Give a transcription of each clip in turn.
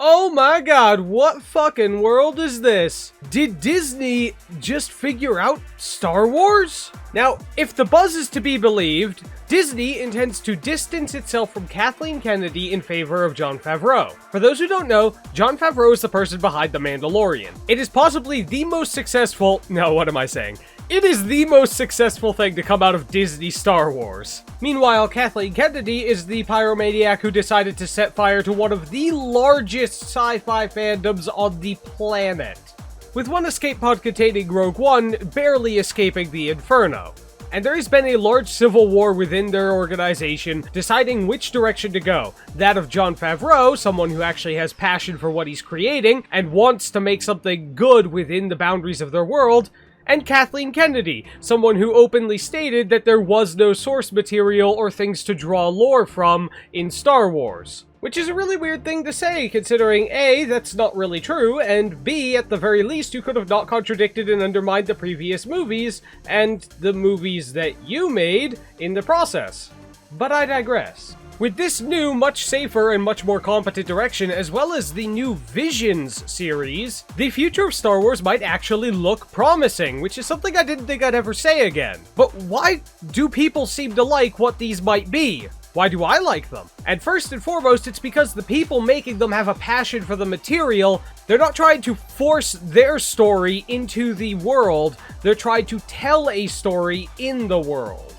Oh my god, what fucking world is this? Did Disney just figure out Star Wars? Now, if the buzz is to be believed, Disney intends to distance itself from Kathleen Kennedy in favor of Jon Favreau. For those who don't know, Jon Favreau is the person behind The Mandalorian. It is possibly the most successful... No, what am I saying? It is the most successful thing to come out of Disney Star Wars. Meanwhile, Kathleen Kennedy is the pyromaniac who decided to set fire to one of the largest sci-fi fandoms on the planet, with one escape pod containing Rogue One barely escaping the inferno. And there has been a large civil war within their organization, deciding which direction to go. That of Jon Favreau, someone who actually has passion for what he's creating, and wants to make something good within the boundaries of their world, and Kathleen Kennedy, someone who openly stated that there was no source material or things to draw lore from in Star Wars. Which is a really weird thing to say, considering A, that's not really true, and B, at the very least, you could have not contradicted and undermined the previous movies, and the movies that you made in the process. But I digress. With this new, much safer and much more competent direction, as well as the new Visions series, the future of Star Wars might actually look promising, which is something I didn't think I'd ever say again. But why do people seem to like what these might be? Why do I like them? And first and foremost, it's because the people making them have a passion for the material. They're not trying to force their story into the world, they're trying to tell a story in the world.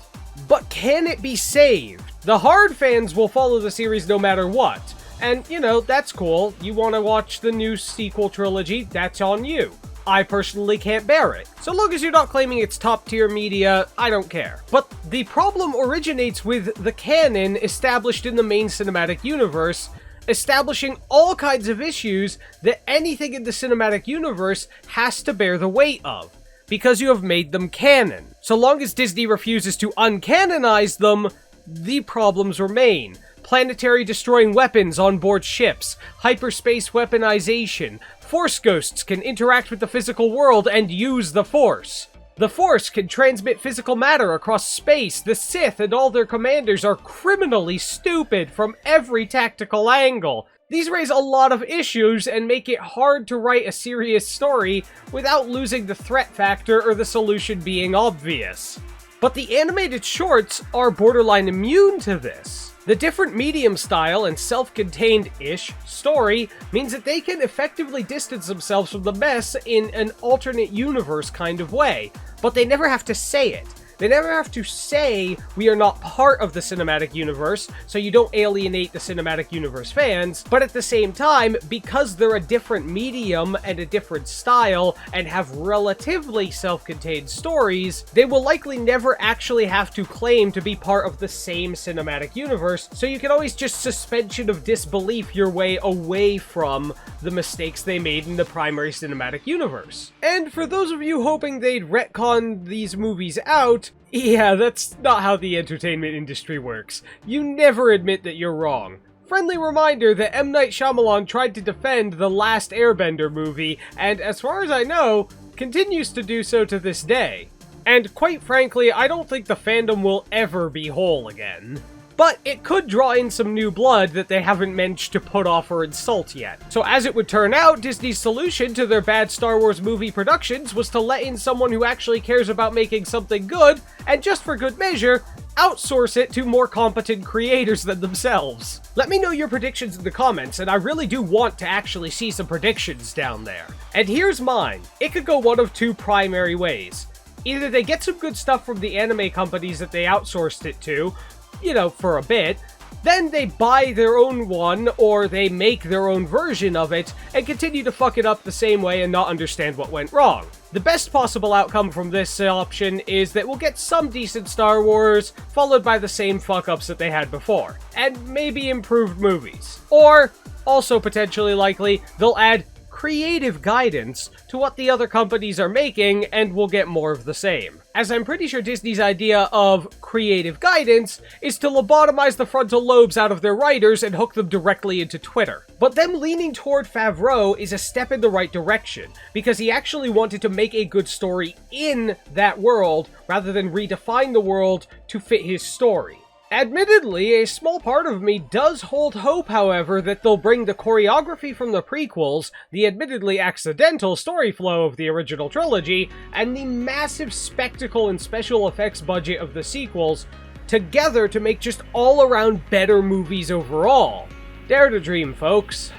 But can it be saved? The hard fans will follow the series no matter what. And, you know, that's cool. You want to watch the new sequel trilogy, that's on you. I personally can't bear it. So long as you're not claiming it's top-tier media, I don't care. But the problem originates with the canon established in the main cinematic universe, establishing all kinds of issues that anything in the cinematic universe has to bear the weight of, because you have made them canon. So long as Disney refuses to uncanonize them, the problems remain. Planetary destroying weapons on board ships, hyperspace weaponization, Force ghosts can interact with the physical world and use the Force. The Force can transmit physical matter across space. The Sith and all their commanders are criminally stupid from every tactical angle. These raise a lot of issues and make it hard to write a serious story without losing the threat factor or the solution being obvious. But the animated shorts are borderline immune to this. The different medium style and self-contained-ish story means that they can effectively distance themselves from the mess in an alternate universe kind of way, but they never have to say it. They never have to say, we are not part of the cinematic universe, so you don't alienate the cinematic universe fans, but at the same time, because they're a different medium and a different style, and have relatively self-contained stories, they will likely never actually have to claim to be part of the same cinematic universe, so you can always just suspension of disbelief your way away from the mistakes they made in the primary cinematic universe. And for those of you hoping they'd retcon these movies out, yeah, that's not how the entertainment industry works. You never admit that you're wrong. Friendly reminder that M. Night Shyamalan tried to defend the last Airbender movie, and as far as I know, continues to do so to this day. And quite frankly, I don't think the fandom will ever be whole again. But it could draw in some new blood that they haven't managed to put off or insult yet. So as it would turn out, Disney's solution to their bad Star Wars movie productions was to let in someone who actually cares about making something good, and just for good measure, outsource it to more competent creators than themselves. Let me know your predictions in the comments, and I really do want to actually see some predictions down there. And here's mine. It could go one of two primary ways. Either they get some good stuff from the anime companies that they outsourced it to, you know, for a bit, then they buy their own one, or they make their own version of it, and continue to fuck it up the same way and not understand what went wrong. The best possible outcome from this option is that we'll get some decent Star Wars, followed by the same fuck-ups that they had before, and maybe improved movies. Or, also potentially likely, they'll add creative guidance to what the other companies are making, and we'll get more of the same. As I'm pretty sure Disney's idea of creative guidance is to lobotomize the frontal lobes out of their writers and hook them directly into Twitter. But them leaning toward Favreau is a step in the right direction, because he actually wanted to make a good story in that world, rather than redefine the world to fit his story. Admittedly, a small part of me does hold hope, however, that they'll bring the choreography from the prequels, the admittedly accidental story flow of the original trilogy, and the massive spectacle and special effects budget of the sequels together to make just all-around better movies overall. Dare to dream, folks.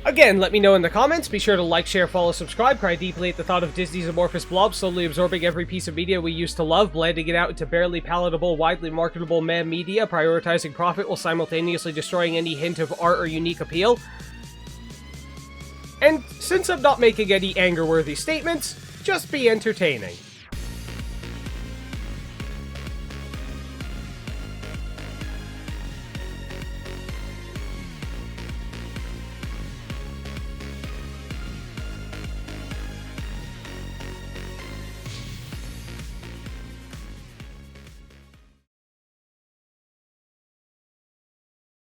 Again, let me know in the comments. Be sure to like, share, follow, subscribe. Cry deeply at the thought of Disney's amorphous blob slowly absorbing every piece of media we used to love, blending it out into barely palatable, widely marketable meh media, prioritizing profit while simultaneously destroying any hint of art or unique appeal. And since I'm not making any anger-worthy statements, just be entertaining.